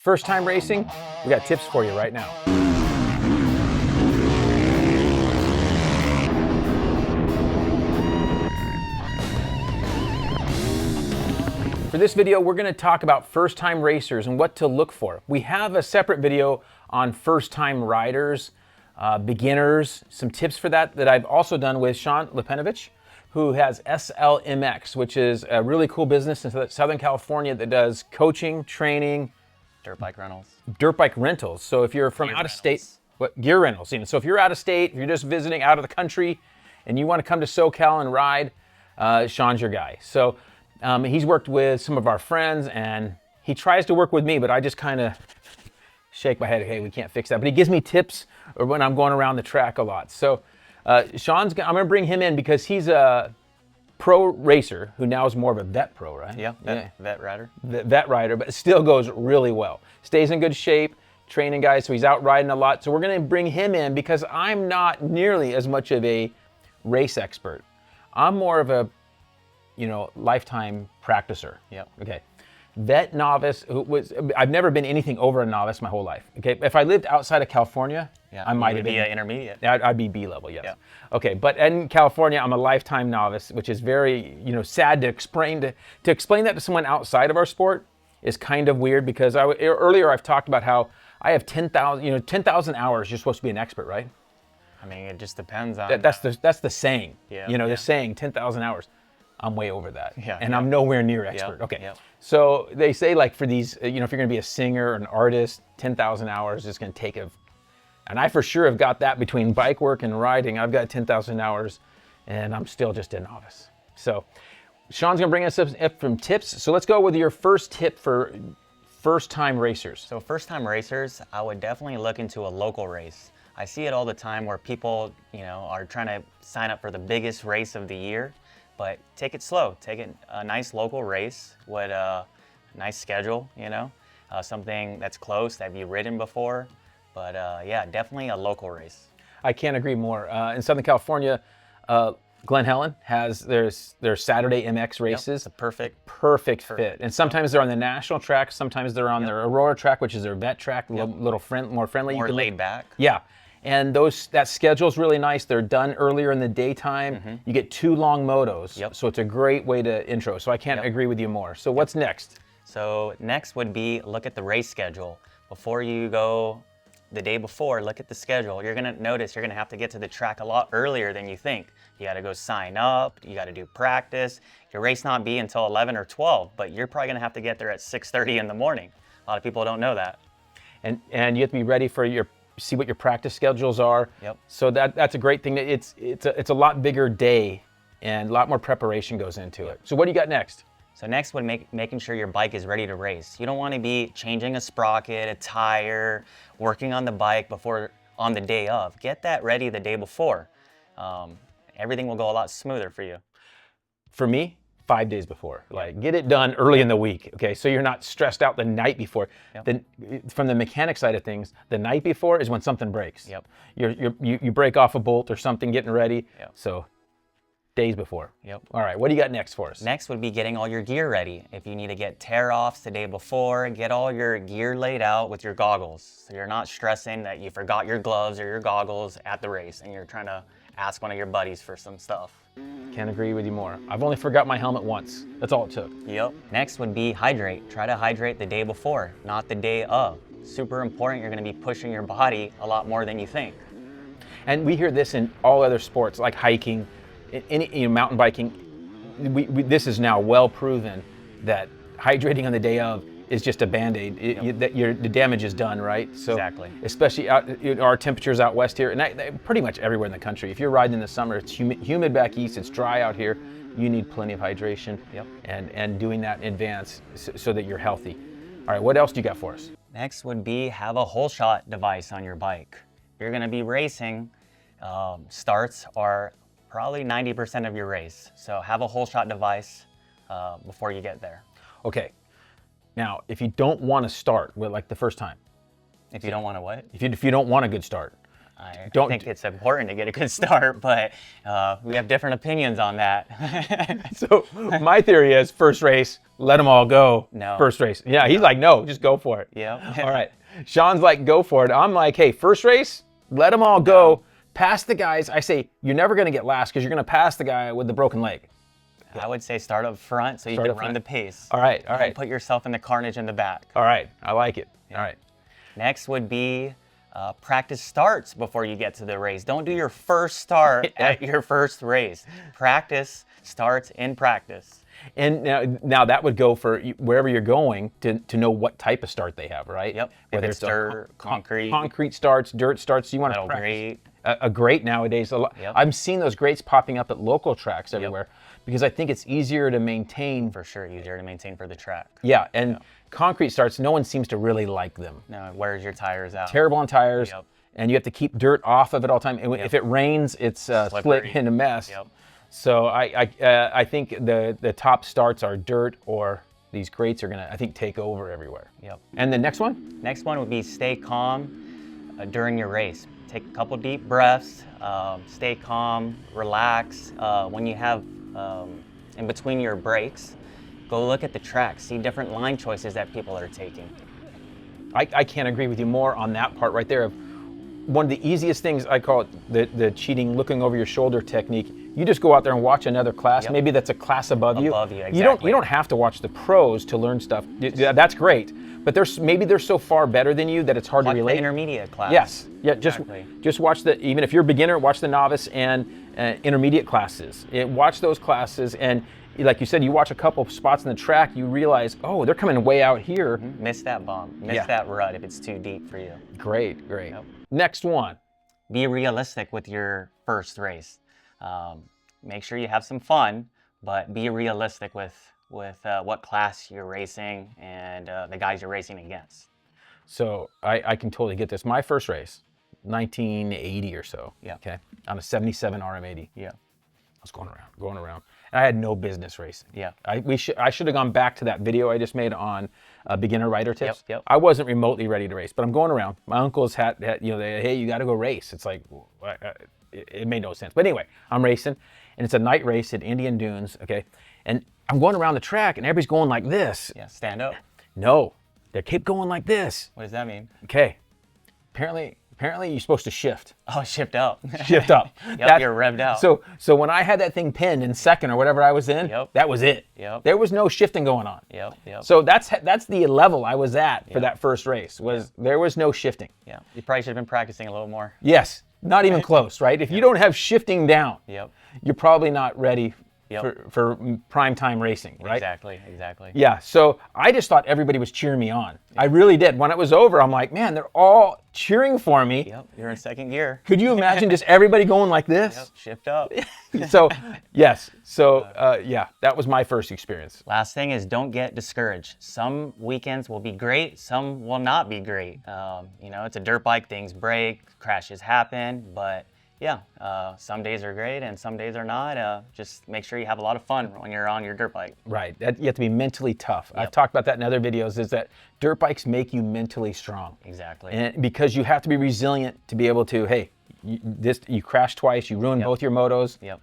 First time racing, we got tips for you right now. For this video, we're going to talk about first time racers and what to look for. We have a separate video on first time riders, beginners, some tips for that I've also done with Sean Lipanovich, who has SLMX, which is a really cool business in Southern California that does coaching, training, dirt bike rentals. Dirt bike rentals. So if you're from out of state, gear rentals. So if you're out of state, if you're just visiting out of the country, and you want to come to SoCal and ride, Sean's your guy. So he's worked with some of our friends, and he tries to work with me, but I just kind of shake my head. Hey, we can't fix that. But he gives me tips when I'm going around the track a lot. So I'm going to bring him in because he's a pro racer who now is more of a vet pro, right? Yeah. Vet rider. Vet rider, but it still goes really well. Stays in good shape, training guys, so he's out riding a lot. So we're going to bring him in because I'm not nearly as much of a race expert. I'm more of a, lifetime practicer. Yeah. Okay. Vet novice, I've never been anything over a novice my whole life. Okay. If I lived outside of California, I might have been an intermediate. I'd be B level, yes. Yeah. Okay, but in California, I'm a lifetime novice, which is very, sad to explain. To explain that to someone outside of our sport is kind of weird because earlier I've talked about how I have 10,000 hours. You're supposed to be an expert, right? I mean, it just depends on. That's the saying. Yeah. The saying 10,000 hours. I'm way over that. Yeah. And I'm nowhere near expert. Yeah. Okay. Yeah. So they say like for these, if you're going to be a singer or an artist, 10,000 hours is going to take and I for sure have got that between bike work and riding. I've got 10,000 hours and I'm still just a novice. So Sean's going to bring us up from tips. So let's go with your first tip for first time racers. So first time racers, I would definitely look into a local race. I see it all the time where people, are trying to sign up for the biggest race of the year, but take it slow. Take it a nice local race with a nice schedule, something that's close that you've ridden before. But yeah, definitely a local race. I can't agree more. In Southern California, Glen Helen has their Saturday MX races. Yep, it's a perfect fit. And sometimes they're on the national track. Sometimes they're on their Aurora track, which is their vet track, more friendly. More laid back. Yeah. And that schedule's really nice. They're done earlier in the daytime. Mm-hmm. You get 2 long motos. Yep. So it's a great way to intro. So I can't agree with you more. So what's next? So next would be look at the race schedule. Before you go the day before, look at the schedule. You're gonna notice you're gonna have to get to the track a lot earlier than you think. You gotta go sign up, you gotta do practice. Your race not be until 11 or 12, but you're probably gonna have to get there at 6:30 in the morning. A lot of people don't know that. And you have to be ready for see what your practice schedules are. Yep. So that's a great thing. It's a lot bigger day and a lot more preparation goes into it. So what do you got next? So next would making sure your bike is ready to race. You don't want to be changing a sprocket, a tire, working on the bike on the day of. Get that ready the day before. Everything will go a lot smoother for you. For me, 5 days before. Like get it done early in the week. Okay, so you're not stressed out the night before. Yep. Then from the mechanic side of things, the night before is when something breaks. Yep. You break off a bolt or something getting ready. Yep. So days before. Yep. All right, what do you got next for us? Next would be getting all your gear ready. If you need to get tear-offs the day before, get all your gear laid out with your goggles. So you're not stressing that you forgot your gloves or your goggles at the race and you're trying to ask one of your buddies for some stuff. Can't agree with you more. I've only forgot my helmet once. That's all it took. Yep. Next would be hydrate. Try to hydrate the day before, not the day of. Super important. You're going to be pushing your body a lot more than you think. And we hear this in all other sports like hiking, mountain biking. This is now well proven that hydrating on the day of is just a Band-Aid. The damage is done, right? So exactly. Especially our temperatures out west here, and pretty much everywhere in the country. If you're riding in the summer, it's humid back east, it's dry out here. You need plenty of hydration. Yep. And doing that in advance so that you're healthy. All right, what else do you got for us? Next would be have a holeshot device on your bike. If you're going to be racing, starts are probably 90% of your race. So have a holeshot device before you get there. Okay. Now, if you don't want to start with like the first time. If you don't want to what? If you don't want a good start. I Don't think it's important to get a good start, but we have different opinions on that. So my theory is first race, let them all go. No. First race. Yeah, he's like, no, just go for it. Yep. All right. Sean's like, go for it. I'm like, hey, first race, let them all go. Pass the guys. I say, you're never going to get last because you're going to pass the guy with the broken leg. I would say start up front so you Start can up run front. the pace. All right. All Don't right. put yourself in the carnage in the back. All right. I like it. All right. Next would be practice starts before you get to the race. Don't do your first start at your first race. Practice starts in practice. And now that would go for wherever you're going to know what type of start they have, right? Yep. Whether If it's dirt, concrete. concrete starts, dirt starts. You want to Metal practice grate. a grate nowadays. Yep. I'm seeing those grates popping up at local tracks everywhere because I think it's easier to maintain. For sure, easier to maintain for the track. Yeah, and concrete starts, no one seems to really like them. No, it wears your tires out. Terrible on tires, Yep. and you have to keep dirt off of it all the time. And if it rains, it's split Slippery. in a mess. Yep. So I think the top starts are dirt, or these grates are gonna, I think, take over everywhere. Yep. And the next one? Next one would be stay calm during your race. Take a couple deep breaths, stay calm, relax. When you have in between your breaks, go look at the track, see different line choices that people are taking. I can't agree with you more on that part right there. One of the easiest things, I call it the cheating, looking over your shoulder technique. You just go out there and watch another class. Yep. Maybe that's a class above you. Above you, You don't exactly. have to watch the pros to learn stuff. Yeah, that's great. But maybe they're so far better than you that it's hard Watch to the relate. intermediate class. Yes. Yeah. Exactly. Just watch even if you're a beginner, watch the novice and intermediate classes. Watch those classes, and like you said, you watch a couple of spots in the track, you realize, oh, they're coming way out here. Miss that bump. Miss that rut if it's too deep for you. Great, great. Yep. Next one. Be realistic with your first race. Make sure you have some fun, but be realistic with what class you're racing and the guys you're racing against. So I can totally get this. My first race, 1980 or so. Yeah. Okay. On a 77 RM80. Yeah. I was going around. And I had no business racing. Yeah. I should have gone back to that video I just made on beginner rider tips. Yep. I wasn't remotely ready to race, but I'm going around. My uncles had hey, you got to go race. It's like, it made no sense. But anyway, I'm racing, and it's a night race at Indian Dunes, okay? And I'm going around the track, and everybody's going like this. Yeah. Stand up. No, they keep going like this. What does that mean? Okay. Apparently you're supposed to shift. Oh, shift up. Shift up. Yep, you're revved out. So when I had that thing pinned in second or whatever I was in, that was it. Yep. There was no shifting going on. Yep. So that's the level I was at for that first race. There was no shifting. Yeah. You probably should have been practicing a little more. Yes, not even close, right? If you don't have shifting down, you're probably not ready for prime time racing, right? Exactly. Yeah, so I just thought everybody was cheering me on. I really did. When it was over, I'm like, man, they're all cheering for me. Yep, you're in second gear. Could you imagine just everybody going like this? Yep, shift up. So, yes. So, that was my first experience. Last thing is don't get discouraged. Some weekends will be great, some will not be great. It's a dirt bike, things break, crashes happen, but some days are great and some days are not. Just make sure you have a lot of fun when you're on your dirt bike. Right. You have to be mentally tough. I've talked about that in other videos, is that dirt bikes make you mentally strong. Exactly. And because you have to be resilient to be able to, hey, you crashed twice, you ruined both your motos. Yep.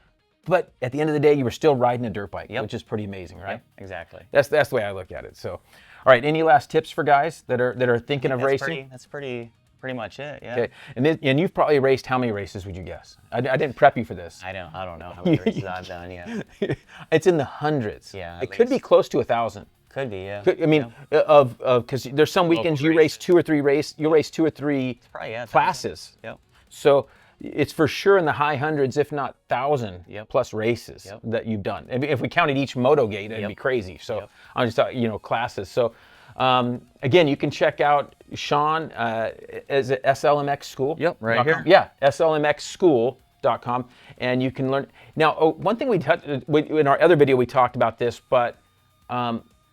But at the end of the day, you were still riding a dirt bike, which is pretty amazing, right? Yep, exactly. That's the way I look at it. So, all right, any last tips for guys that are thinking of racing? That's pretty much it. Yeah. Okay. And you've probably raced how many races would you guess? I didn't prep you for this. I don't know how many races I've done yet. It's in the hundreds. Yeah. It could be close to 1,000. Could be, yeah. I mean, because there's some weekends you race two or three classes. Yep. So it's for sure in the high hundreds, if not 1,000 plus races that you've done. If we counted each moto gate, it'd be crazy. So I'm just talking, classes. So again, you can check out Sean as at SLMX School. Yep, right here. Yeah, SLMXschool.com, and you can learn. Now, one thing in our other video we talked about this, but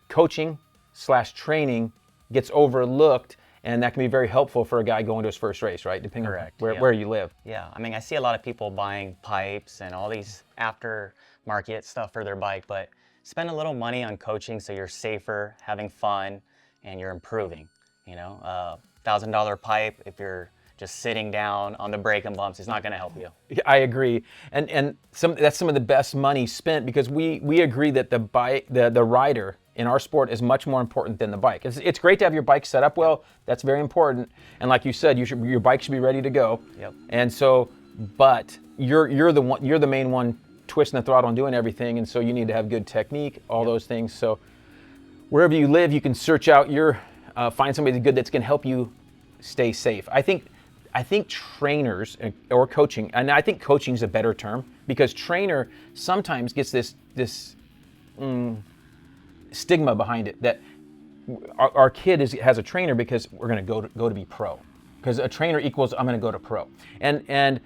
coaching/training gets overlooked, and that can be very helpful for a guy going to his first race, right? Depending on where you live. Yeah, I mean, I see a lot of people buying pipes and all these aftermarket stuff for their bike, but spend a little money on coaching so you're safer, having fun, and you're improving. $1,000 pipe, if you're just sitting down on the brake and bumps is not going to help you. I agree, and that's some of the best money spent, because we agree that the rider in our sport is much more important than the bike. It's great to have your bike set up well. That's very important, and like you said, your bike should be ready to go. Yep. And so, but you're the main one twisting the throttle and doing everything, and so you need to have good technique, all those things. So wherever you live, you can search out find somebody good that's going to help you stay safe. I think trainers or coaching, and I think coaching is a better term, because trainer sometimes gets this stigma behind it that our kid has a trainer because we're going to go to be pro, because a trainer equals I'm going to go to pro, and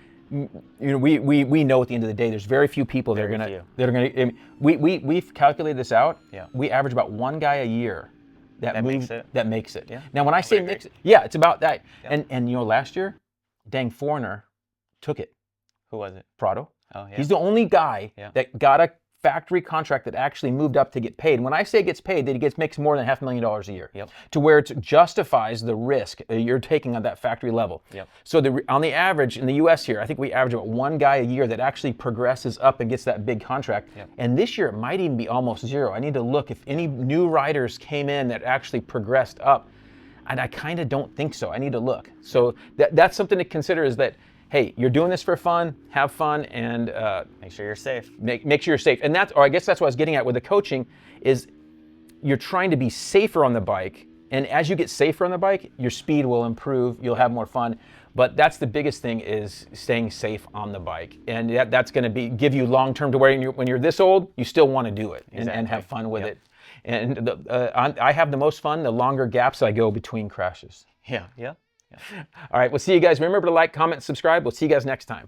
we know at the end of the day there's very few people that are going to. We've calculated this out. Yeah. We average about one guy a year that makes it. Yeah. Now when I say mix it, yeah, it's about that. Yeah. And last year, dang foreigner took it. Who was it? Prado. Oh yeah. He's the only guy that got a factory contract that actually moved up to get paid. When I say gets paid, that he makes more than $500,000 a year. Yep. To where it justifies the risk you're taking on that factory level. Yep. So on the average in the U.S. here, I think we average about one guy a year that actually progresses up and gets that big contract. Yep. And this year it might even be almost zero. I need to look if any new riders came in that actually progressed up. And I kind of don't think so. I need to look. So that's something to consider, is that, hey, you're doing this for fun, have fun, and make sure you're safe. Make sure you're safe. And I guess that's what I was getting at with the coaching, is you're trying to be safer on the bike. And as you get safer on the bike, your speed will improve, you'll have more fun. But that's the biggest thing, is staying safe on the bike. And that's going to give you long-term to where when you're this old, you still want to do it and have fun with it. And I have the most fun the longer gaps I go between crashes. Yeah. All right, we'll see you guys. Remember to like, comment, subscribe. We'll see you guys next time.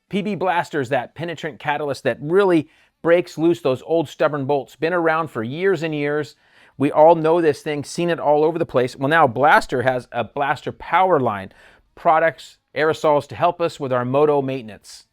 PB Blaster's that penetrant catalyst that really breaks loose those old stubborn bolts. Been around for years and years. We all know this thing, seen it all over the place. Well, now Blaster has a Blaster power line, products, aerosols to help us with our moto maintenance.